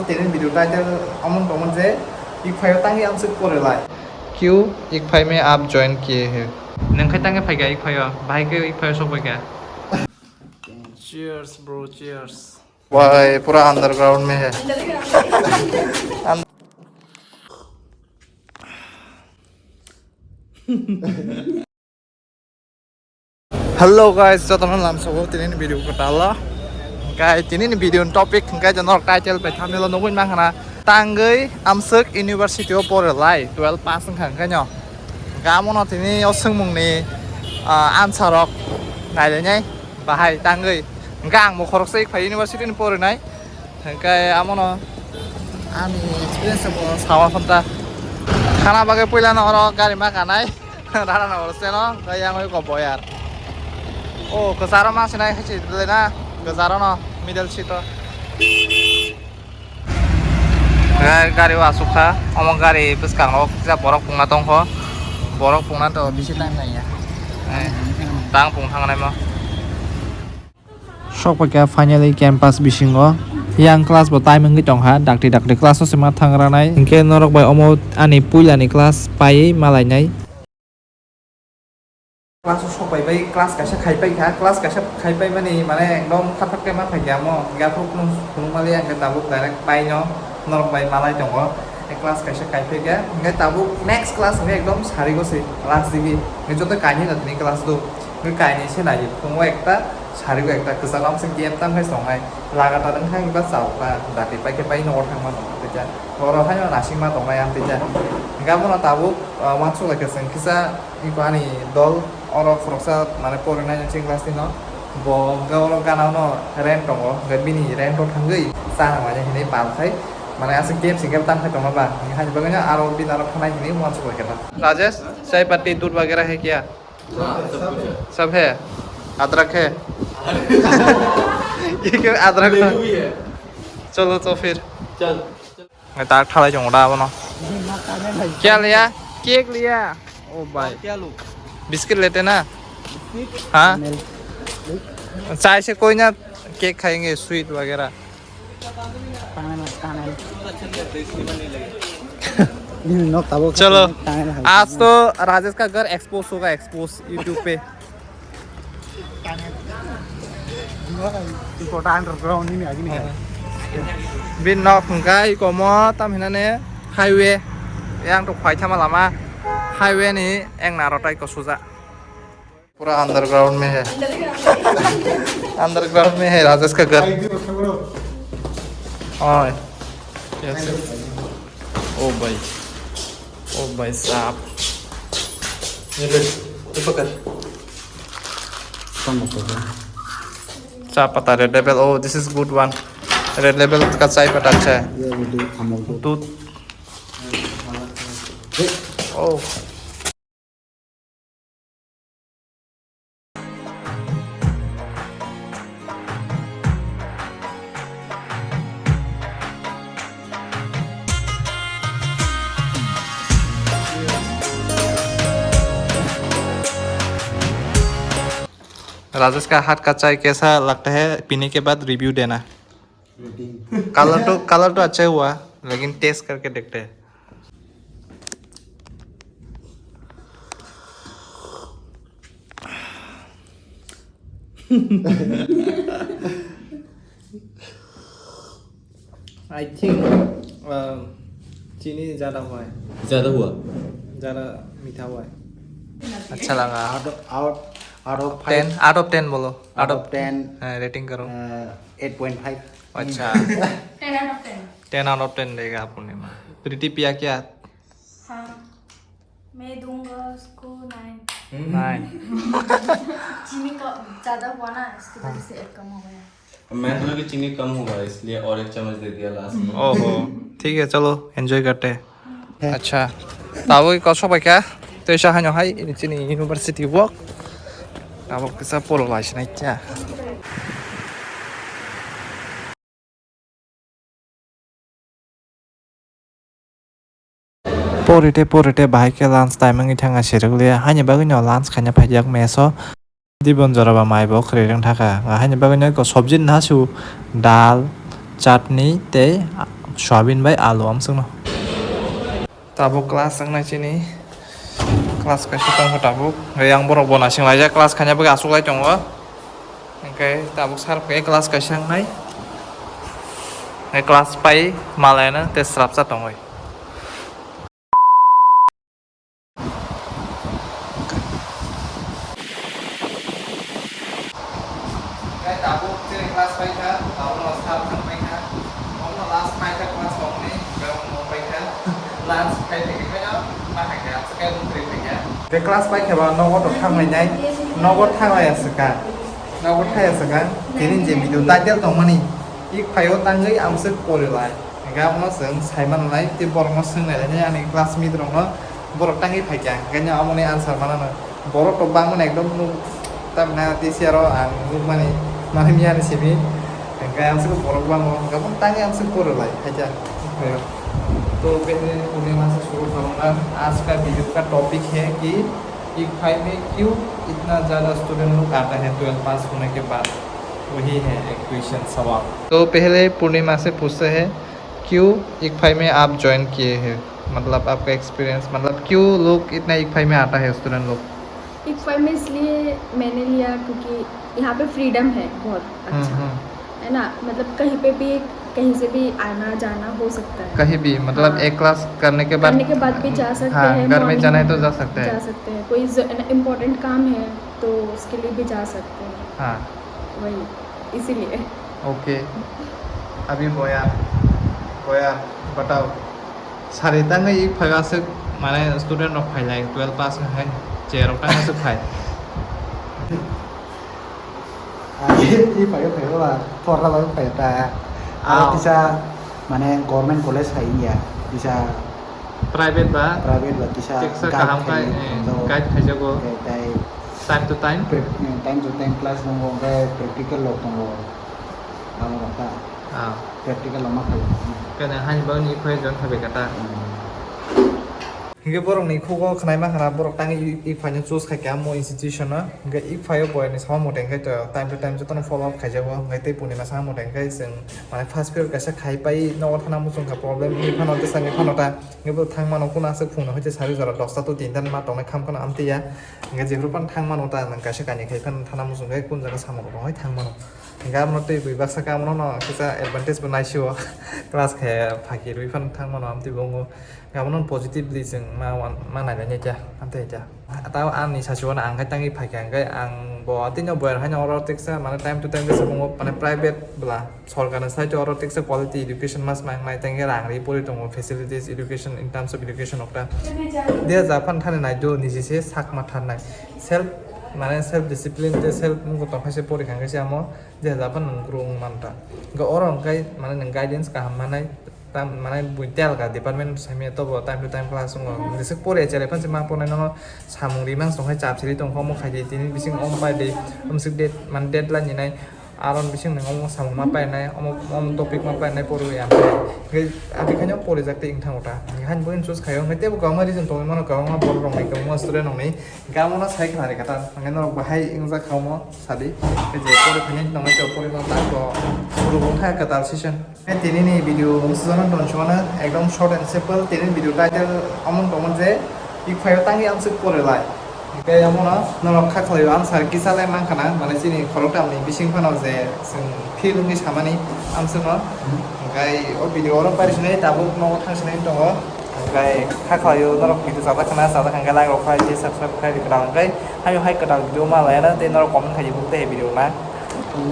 तेरे video title अमन कमन से ICFAI तांगे आमसुक पोरे लाय क्यों ICFAI में आप ज्वाइन किए हैं नंखे तांगे फाइगा ICFAI भाई के ICFAI सब क्या cheers bro cheers भाई पूरा अंडरग्राउंड में है हेलो गाइस जो तुम Amswk तीन वीडियो को डाला Kaya ini video topik kaya jangan title pe thumbnail nungguin mang kana Tangwi Amswk University of Pori 12 pass kan kanyo kamu no tini oseng mung ni Amswk nai le nyai bahai Tangwi gang mo khorok se ICFAI University ni Pori nai kaya amo no ami experience mo sawa khonta khana bagai poila no oro gari ma kanai rara no orse no kaya ngoi ko boyar oh kesara mas nai hachi lena kesara no middle seat gari wasukha omong gari beskang no kisa borok pungna tongho borok pungna to bisi time nai ya tang pung thang nai mo sok pakya finally campus bisingo yang class bo time ngi tong ha dakti class so sema thangra nai ingke norok bai omo ani puilani class pai malai nai class so pai bai class kaisa khaipai kha class kaisa khaipai mani mane ekdom thak ke ma phaiamo gapu khung mali ang tabuk direct pai no norok bai malai tongo e class kaisa khaipai ga ngai tabuk next class ngai ekdom sari go se class dibi ngai joto kaini natni class do ngai kaini se nai khungwa ekta sari go ekta kesalam se game tam hai songai lagata dang hang ba sau ba dati pai ke pai no thang ma teja oro hai na sing ma tongai am teja ngamo na tabuk wansu la kesen kisa ikani dol oro froksa mane pore na ching class ni no bo gaoro kanao no rent tongo bini rent to thangai sa ma ja hini pal khai mane ase game sing game tam khai tonga ba ni hai baganya aro bin aro khanai hini wansu la keta Rajesh चाय पत्ती दूध वगैरह है क्या सब है अदरक है ये क्यों अदरक है चलो तो फिर चल मैं तार ठाला जोंगड़ा बनो क्या लिया केक लिया ओ भाई क्या लो बिस्किट लेते ना हाँ चाय से कोई ना केक खाएंगे स्वीट वगैरह चलो आज तो राजेश का घर एक्सपोज होगा एक्सपोज यूट्यूब पे bin nok kai ko mo tam hinane highway yang to phai thama lama highway ni eng na rotai ko suja पूरा अंडरग्राउंड में है अंडरग्राउंड में है राजेश का घर और ओ भाई साहब ये पकड़ चाय पत्ता Red Label oh this is good one Red Label का चाय पत्ता अच्छा है दूध ओ राजेश का हाथ का चाय कैसा लगता है पीने के बाद रिव्यू देना कलर तो अच्छा हुआ लेकिन टेस्ट करके देखते हैं आई थिंक चीनी ज़्यादा हुआ है ज़्यादा मीठा हुआ है अच्छा लगा out of 10 बोलो out of 10 रेटिंग करो 8.5 अच्छा 10 out of 10 10 out of 10 देगा पूर्णिमा प्रीति पिया क्या हाँ मैं दूंगा उसको 9 चीनी का ज़्यादा हुआ ना इसकी वजह से एक कम हो गया मैं सोचा कि चीनी कम होगा इसलिए और एक चम्मच दे दिया लास्ट में ओहो ठीक है चलो एंजॉय करते हैं अच्छा ताऊ có shop क्या tôi sẽ hay nói ini sini university work tahu kita polo lah sini aja Pori bahai ke lunch time ngi thanga siruglia hanya bagino lunch khanya phajak meso dibon joraba mai bo khrirang thaka hanya bagino ko sobji nasu dal chutney te soybean bai alu amswk no tabuk class sangnai chini class kaisa tongkha tabuk yang borok bona singlai class khanya bai asuklai tongo okay tabuk sar ke class kaisa sangnai class pai malayana te srapsa tongoi tabuk chini class pai kha tabuk sar thangpai kha ong last pai kha class ong ni ong pai kha last kai thik kai no ma ha kha second three kha ke class pai kha ba nogot thangmai nai nogot thanglai asaka nogot thai asaka tinin je video title tongmani ik phayo tangwi amswk pori lai ga mo seng saiman lai ti borok mo seng nai ani ani class mi drong no borok tangi phaikya ganya amoni answer manana borok to bangmon ekdom nu tamna ti siaro ang mani mani miani sibi ga amswk borok bango ga mon tangi amswk pori lai haja तो पहले पूर्णिमा से शुरू करूँगा आज का video का topic है कि ICFAI में क्यों इतना ज़्यादा स्टूडेंट लोग आता है 12 पास होने के बाद वही है एक क्वेश्चन सवाल तो पहले पूर्णिमा से पूछते हैं क्यों ICFAI में आप ज्वाइन किए हैं मतलब आपका एक्सपीरियंस मतलब क्यों लोग इतना ICFAI में आता है स्टूडेंट लोग ICFAI में इसलिए मैंने लिया क्योंकि यहाँ पे फ्रीडम है बहुत अच्छा है ना मतलब कहीं पे भी कहीं से भी आना जाना हो सकता है कहीं भी मतलब एक क्लास करने के बाद भी जा सकते हैं घर में जाना है तो जा सकते हैं कोई इम्पोर्टेंट काम है तो उसके लिए भी जा सकते हैं हाँ वही इसीलिए ओके अभी बोया बताओ सारे तंग ICFAI से माने स्टूडेंट रख फाइल 12 पास है चेयर तंग से file ICFAI ko phayo ba thorra ba phayo ta bisa mane government college hai ya bisa private ba bisa tiksa kaham kai guide khajago tai time to time class nongo ga practical log nongo amo ta practical lama khai kana hani ba ni ICFAI jon thabe kata Hinge borok ni khugo khnai ma khana borok tangi ICFAI ni choose khai mo institution na ga ICFAI boy ni sama moteng khai to time to time jotono follow up khai jago ngai tei puni ma sama moteng khai sing mane first period kaisa khai pai no thana musung kha problem ni phano te sangi phano ta nge bo thang mano kuna se phungno hoje sari jara 10 ta to 3 tan ma tongnai kham kana amtiya nge je rupan thang mano ta nang kaisa kani khai phan thana musung khai kun jaga samo ro hoi thang mano ga mo tei bui baksa ka mo no kisa advantage banai siwa class khai phaki rui phan thang mano amti bongo ga mo positively sing ma nai nya cha amte cha atau an ni sasiwana ang khai tangi phaki ang khai ang bo tinyo boy ha oro teksa mane time to time se bongo mane private bla sorkar sai to oro teksa quality education mas mai tangi rang ri pori tongo facilities education in terms of education okta dia japan thane nai do niji se sak ma than nai self mane self discipline te self ngo to phase pori khang khai amo dia japan ngrung manta ga oro kai mane nang guidance ka manai tam mane buitel ka department sami to bo time to time class ngo disik pore chele phan sima pone no samung ri mang song hai chap siri tong khomo khai de tin bising om pai de sik de man deadline ni nai aron bising nang om samung ma pai nai om topic ma pai nai poru ya ngai abi khanyo pore jakte ing thangota han boin choose khayo ngai te bo ka mari jin to mano ka ma bor rong nai ka mo student nong nei ga mo na sai khari kata ngai no bahai ingja khamo sadi je pore khani nong nai to pore ma ta ko suru bong tha ka tal session tini ni video season don chona ekdom short and simple tini video title amon tomon je ICFAI tangi amswk pore lai ke amona norok kha khlai answer kisale mang khana mane chini khoroktam ni bising phano je sing film ni samani amswk no gai o video oro parisne tabuk no thangsne tongo gai kha khlai norok video sada khana like rok khai subscribe khai dikra gai hayo hai kadal video ma la na te norok comment khai bukte video na